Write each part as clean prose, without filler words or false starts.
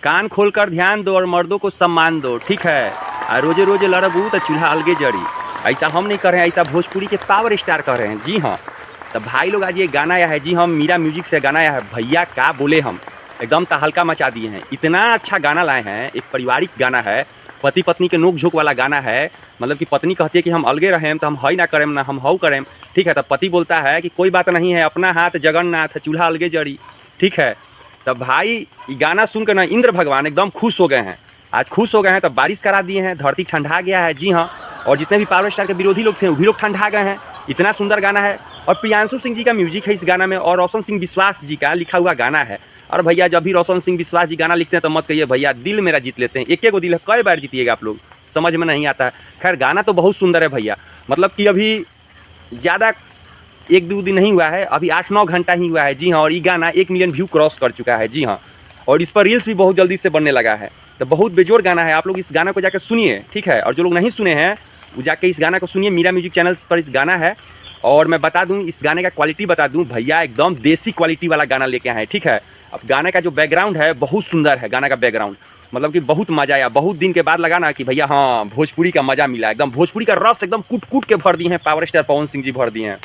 कान खोलकर ध्यान दो और मर्दों को सम्मान दो, ठीक है। और रोजे रोजे लड़बू तो चूल्हा अलगे जड़ी। ऐसा हम नहीं कर रहे हैं, ऐसा भोजपुरी के पावर स्टार कर रहे हैं। जी हाँ, तो भाई लोग आज ये गाना आया है, जी हम मीरा म्यूजिक से गाना आया है। भैया क्या बोले, हम एकदम तहलका मचा दिए हैं। इतना अच्छा गाना लाए हैं, एक पारिवारिक गाना है, पति पत्नी के नोक झोंक वाला गाना है। मतलब कि पत्नी कहती है कि हम अलगे रहें तो हम हई ना करें ना हम हऊ करें, ठीक है। तब पति बोलता है कि कोई बात नहीं है, अपना हाथ जगन्नाथ चूल्हा अलगे जड़ी, ठीक है। तब भाई ये गाना सुनकर ना इंद्र भगवान एकदम खुश हो गए हैं। आज खुश हो गए हैं, तब बारिश करा दिए हैं, धरती ठंडा गया है। जी हाँ, और जितने भी पावर स्टार के विरोधी लोग थे वो भी लोग ठंडा गए हैं। इतना सुंदर गाना है। और प्रियांशु सिंह जी का म्यूजिक है इस गाना में, और रोशन सिंह विश्वास जी का लिखा हुआ गाना है। और भैया जब भी रोशन सिंह विश्वास जी गाना लिखते हैं तो मत कहिए भैया दिल मेरा जीत लेते हैं। एक एक दिल है, कई बार जीतिएगा आप लोग, समझ में नहीं आता है। खैर गाना तो बहुत सुंदर है भैया। मतलब कि अभी ज़्यादा 1-2 दिन नहीं हुआ है, अभी 8-9 घंटा ही हुआ है। जी हाँ, और ये गाना 1 मिलियन व्यू क्रॉस कर चुका है। जी हाँ, और इस पर रील्स भी बहुत जल्दी से बनने लगा है। तो बहुत बेजोड़ गाना है, आप लोग इस गाना को जाकर सुनिए, ठीक है। और जो लोग नहीं सुने हैं वो जाके इस गाना को सुनिए, मीरा म्यूजिक चैनल पर इस गाना है। और मैं बता दूं, इस गाने का क्वालिटी बता दूं, भैया एकदम देसी क्वालिटी वाला गाना लेके आए हैं, ठीक है। अब गाने का जो बैकग्राउंड है बहुत सुंदर है, गाना का बैकग्राउंड मतलब कि बहुत मज़ा आया। बहुत दिन के बाद लगा ना कि भैया हाँ भोजपुरी का मज़ा मिला, एकदम भोजपुरी का रस एकदम कूट कूट के भर दिए हैं पावर स्टार पवन सिंह जी, भर दिए हैं।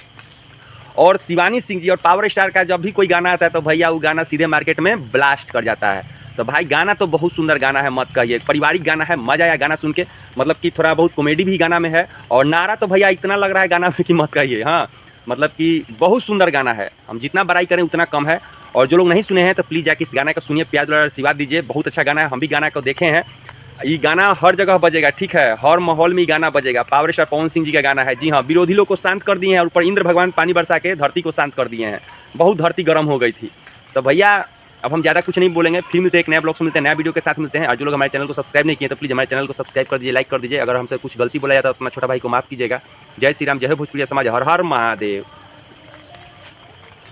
और शिवानी सिंह जी और पावर स्टार का जब भी कोई गाना आता है तो भैया वो गाना सीधे मार्केट में ब्लास्ट कर जाता है। तो भाई गाना तो बहुत सुंदर गाना है, मत कहिए, पारिवारिक गाना है, मज़ा आया गाना सुन के। मतलब कि थोड़ा बहुत कॉमेडी भी गाना में है, और नारा तो भैया इतना लग रहा है गाना में कि मत कहिए। हाँ, मतलब कि बहुत सुंदर गाना है, हम जितना बड़ाई करें उतना कम है। और जो लोग नहीं सुने हैं तो प्लीज़ जाके इस गाना को सुनिए, प्यार द्वारा आशीर्वाद दीजिए। बहुत अच्छा गाना है, हम भी गाना को देखे हैं। ये गाना हर जगह बजेगा, ठीक है, हर माहौल में ये गाना बजेगा। पावर स्टार पवन सिंह जी का गाना है। जी हाँ, विरोधी लोग को शांत कर दिए हैं और ऊपर इंद्र भगवान पानी बरसा के धरती को शांत कर दिए हैं। बहुत धरती गर्म हो गई थी। तो भैया अब हम ज़्यादा कुछ नहीं बोलेंगे, फिर मिलते हैं एक नया ब्लॉग से, मिलते हैं नया वीडियो के साथ मिलते हैं। और जो लोग हमारे चैनल को सब्सक्राइब नहीं किए तो प्लीज़ हमारे चैनल को सब्सक्राइब कर दीजिए, लाइक कर दीजिए। अगर हमसे कुछ गलती बोला जाता है तो अपना छोटा भाई को माफ़ कीजिएगा। जय श्री राम, जय भोजपुरिया समाज, हर हर महादेव।